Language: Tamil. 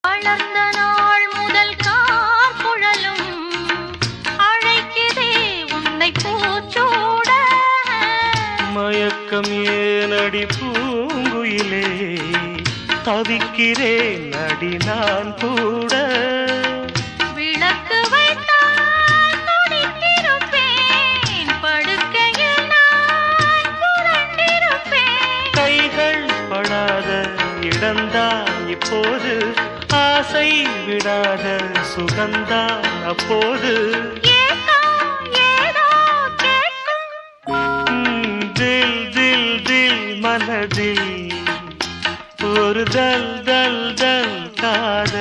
வளர்ந்த நாள் முதல் கார்குழலும் அழைக்கிறே உன்னை பூச்சூட. மயக்கம் ஏனடி பூங்குயிலே, தவிக்கிறேன் அடி நான் கூட. விளக்கு வைத்தால் துடித்திருப்பேன், படுக்கையில் நான் புரண்டிருப்பேன். கைகள் படாத இடந்தான் இப்போது, ஆசை விடாத சுகந்தான் அப்போது. ஏதோ ஏதோ கேட்கும் தில் தில் தில் மனதில் ஒரு தல் தல் தல் காதல்.